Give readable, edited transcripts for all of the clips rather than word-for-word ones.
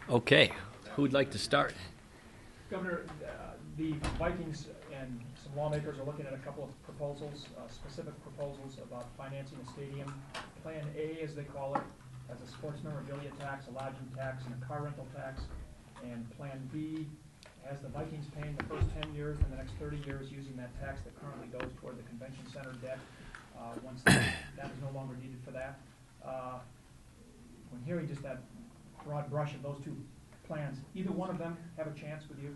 Okay, who would like to start? Governor, the Vikings and some lawmakers are looking at a couple of proposals, specific proposals about financing a stadium. Plan A, as they call it, has a sports memorabilia tax, a lodging tax, and a car rental tax. And Plan B has the Vikings paying the first 10 years and the next 30 years using that tax that currently goes toward the convention center debt once that is no longer needed for that. When hearing just that broad brush of those two plans, either one of them have a chance with you?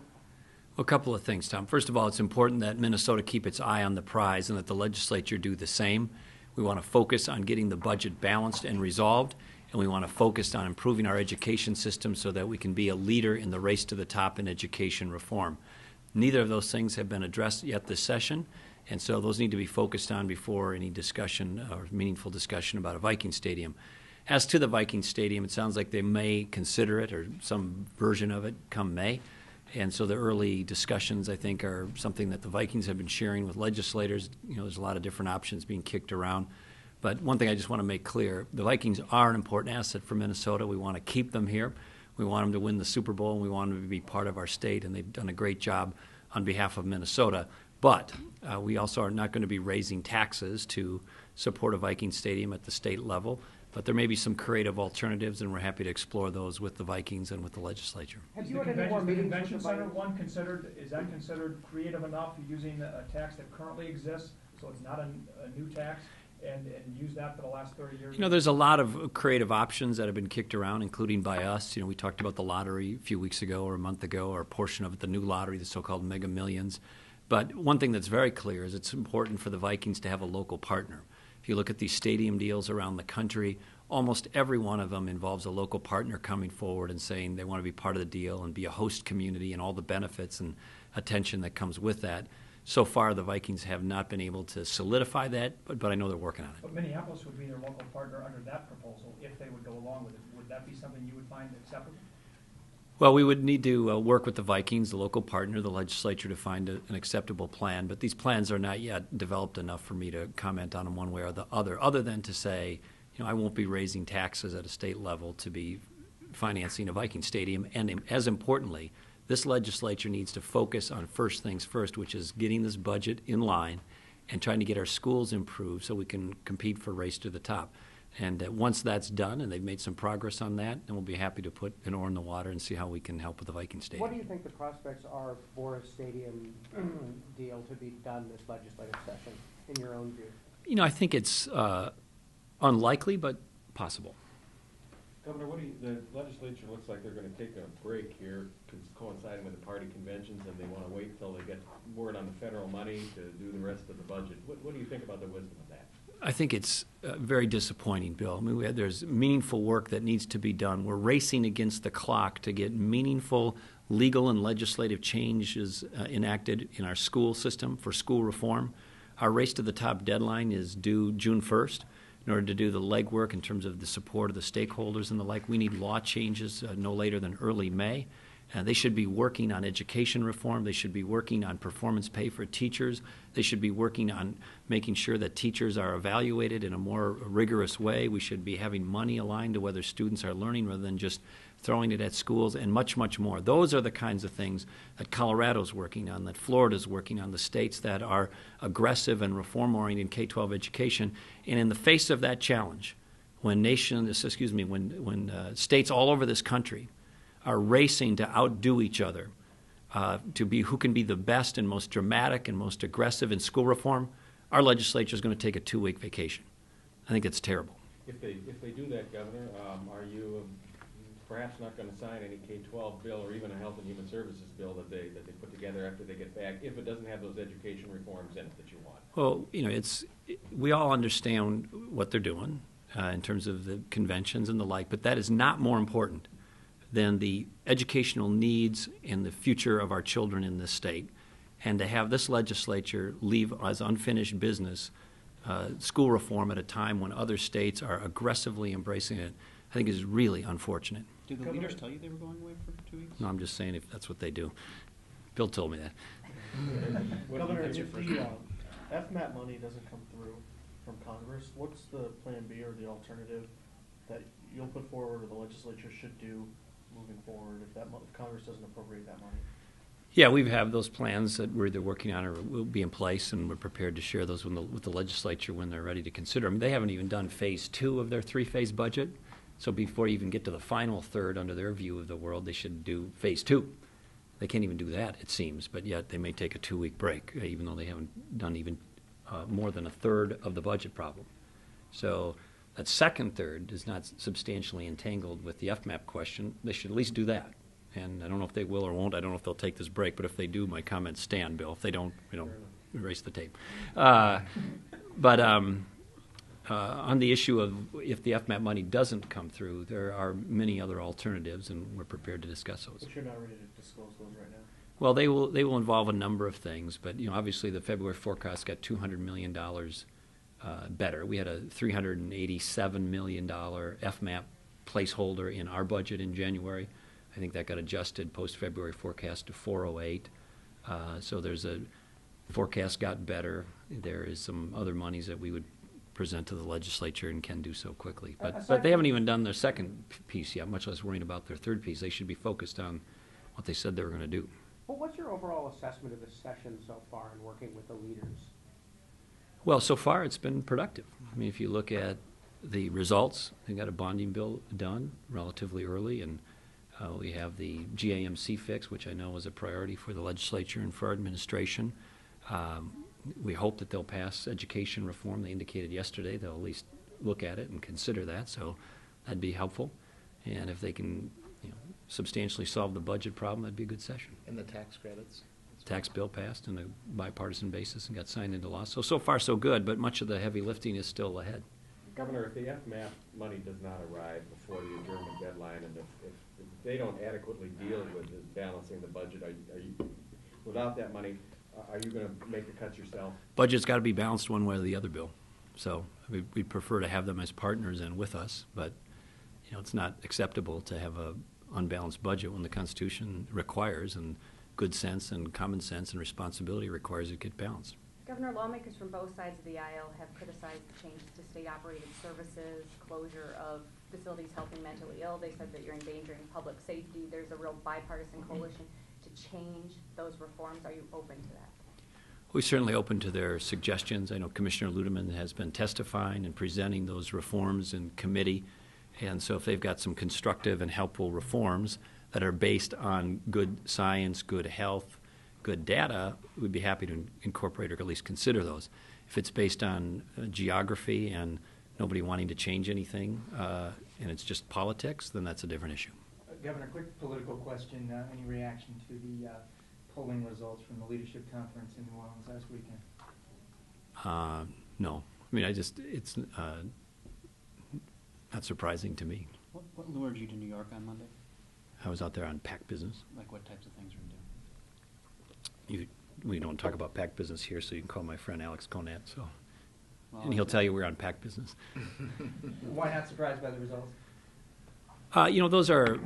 A couple of things, Tom. First of all, it's important that Minnesota keep its eye on the prize and that the legislature do the same. We want to focus on getting the budget balanced and resolved, and we want to focus on improving our education system so that we can be a leader in the race to the top in education reform. Neither of those things have been addressed yet this session, and so those need to be focused on before any discussion or meaningful discussion about a Viking stadium. As to the Viking stadium, it sounds like they may consider it or some version of it come May. And so the early discussions, I think, are something that the Vikings have been sharing with legislators. You know, there's a lot of different options being kicked around. But one thing I just want to make clear, the Vikings are an important asset for Minnesota. We want to keep them here. We want them to win the Super Bowl, and we want them to be part of our state, and they've done a great job on behalf of Minnesota. But we also are not going to be raising taxes to support a Viking stadium at the state level. But there may be some creative alternatives, and we're happy to explore those with the Vikings and with the legislature. Have you had any more meetings with the convention center one considered? Is that considered creative enough using a tax that currently exists, so it's not a new tax, and use that for the last 30 years? You know, there's a lot of creative options that have been kicked around, including by us. You know, we talked about the lottery a few weeks ago or a month ago, or a portion of it, the new lottery, the so-called Mega Millions. But one thing that's very clear is it's important for the Vikings to have a local partner. If you look at these stadium deals around the country, almost every one of them involves a local partner coming forward and saying they want to be part of the deal and be a host community and all the benefits and attention that comes with that. So far, the Vikings have not been able to solidify that, but I know they're working on it. But Minneapolis would be their local partner under that proposal if they would go along with it. Would that be something you would find acceptable? Well, we would need to work with the Vikings, the local partner, the legislature, to find an acceptable plan. But these plans are not yet developed enough for me to comment on them one way or the other than to say, you know, I won't be raising taxes at a state level to be financing a Viking stadium. And as importantly, this legislature needs to focus on first things first, which is getting this budget in line and trying to get our schools improved so we can compete for race to the top. And once that's done, and they've made some progress on that, then we'll be happy to put an oar in the water and see how we can help with the Viking stadium. What do you think the prospects are for a stadium deal to be done this legislative session, in your own view? You know, I think it's unlikely, but possible. Governor, the legislature looks like they're going to take a break here, coinciding with the party conventions, and they want to wait until they get word on the federal money to do the rest of the budget. What do you think about the wisdom of that? I think it's very disappointing, Bill. I mean, there's meaningful work that needs to be done. We're racing against the clock to get meaningful legal and legislative changes enacted in our school system for school reform. Our race to the top deadline is due June 1st. In order to do the legwork in terms of the support of the stakeholders and the like, we need law changes no later than early May. They should be working on education reform. They should be working on performance pay for teachers. They should be working on making sure that teachers are evaluated in a more rigorous way. We should be having money aligned to whether students are learning rather than just throwing it at schools, and much, much more. Those are the kinds of things that Colorado's working on, that Florida's working on, the states that are aggressive and reform-oriented in K-12 education. And in the face of that challenge, when states all over this country are racing to outdo each other, to be who can be the best and most dramatic and most aggressive in school reform, our legislature is going to take a 2-week vacation. I think it's terrible. If they do that, Governor, are you perhaps not going to sign any K-12 bill or even a Health and Human Services bill that they put together after they get back, if it doesn't have those education reforms in it that you want? Well, you know, we all understand what they're doing in terms of the conventions and the like, but that is not more important than the educational needs and the future of our children in this state. And to have this legislature leave as unfinished business school reform at a time when other states are aggressively embracing it, I think is really unfortunate. Did the leaders tell you they were going away for 2 weeks? No, I'm just saying if that's what they do. Bill told me that. Governor, if the FMAP money doesn't come through from Congress, what's the plan B or the alternative that you'll put forward or the legislature should do moving forward if if Congress doesn't appropriate that money? Yeah, we have those plans that we're either working on or will be in place, and we're prepared to share those with the legislature when they're ready to consider them. They haven't even done phase 2 of their 3-phase budget, so before you even get to the final third under their view of the world, they should do phase 2. They can't even do that, it seems, but yet they may take a 2-week break, even though they haven't done even more than a third of the budget problem. So that second third is not substantially entangled with the FMAP question. They should at least do that. And I don't know if they will or won't. I don't know if they'll take this break, but if they do, my comments stand, Bill. If they don't, erase the tape. But on the issue of if the FMAP money doesn't come through, there are many other alternatives, and we're prepared to discuss those. But you're not ready to disclose those right now? Well, they will involve a number of things, but obviously the February forecast got $200 million better. We had a $387 million FMAP placeholder in our budget in January. I think that got adjusted post-February forecast to 408. So there's a forecast got better. There is some other monies that we would present to the legislature and can do so quickly. But they haven't even done their second piece yet, much less worrying about their third piece. They should be focused on what they said they were going to do. Well, what's your overall assessment of the session so far in working with the leaders? Well, so far it's been productive. I mean, if you look at the results, they got a bonding bill done relatively early, and we have the GAMC fix, which I know was a priority for the legislature and for our administration. We hope that they'll pass education reform. They indicated yesterday they'll at least look at it and consider that, so that'd be helpful. And if they can substantially solve the budget problem, that'd be a good session. And the tax credits? Tax bill passed on a bipartisan basis and got signed into law. So far so good, but much of the heavy lifting is still ahead. Governor, if the FMAP money does not arrive before the adjournment deadline, and if they don't adequately deal with balancing the budget, are you without that money, are you going to make the cuts yourself? Budget's got to be balanced one way or the other, Bill. So we'd prefer to have them as partners and with us, but it's not acceptable to have a unbalanced budget when the Constitution requires, and good sense and common sense and responsibility requires it get balanced. Governor, lawmakers from both sides of the aisle have criticized the changes to state-operated services, closure of facilities helping mentally ill. They said that you're endangering public safety. There's a real bipartisan coalition to change those reforms. Are you open to that? We're certainly open to their suggestions. I know Commissioner Ludeman has been testifying and presenting those reforms in committee, and so if they've got some constructive and helpful reforms that are based on good science, good health, good data, we'd be happy to incorporate or at least consider those. If it's based on geography and nobody wanting to change anything and it's just politics, then that's a different issue. Governor, quick political question. Any reaction to the polling results from the leadership conference in New Orleans last weekend? No. I mean, it's not surprising to me. What lured you to New York on Monday? I was out there on PAC business. Like what types of things were you doing? We don't talk about PAC business here, so you can call my friend Alex Conant. Well, and he'll tell you we're on PAC business. Why not surprised by the results? Those are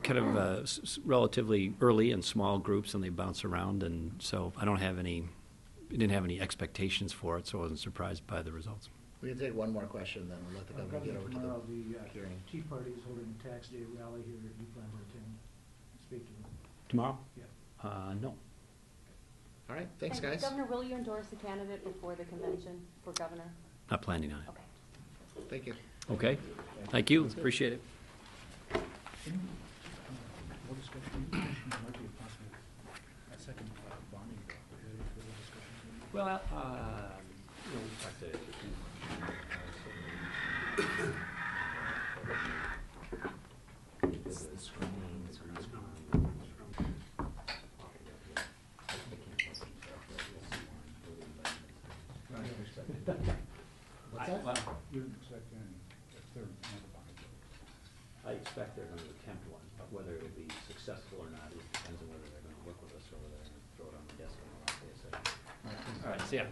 kind of relatively early and small groups, and they bounce around, and so I didn't have any expectations for it, so I wasn't surprised by the results. We can take one more question, then we'll let the governor get over to tomorrow, the hearing. Tea Party is holding a tax day rally here. Do you plan to attend, speak to them? Tomorrow? Yeah. No. All right, thanks, And guys. Governor, will you endorse a candidate before the convention for governor? Not planning on it. Okay. Thank you. Okay. Thank you. Appreciate it. More discussion, might be a possible, a second bonding bill. Further discussion? Well, we talked to What's that? You didn't expect any, if they're another bonding bill. I expect they're going to attempt one, but whether it'll be successful or not, it depends on whether they're going to work with us or whether they're going to throw it on the desk and allow us to say. All right, see ya.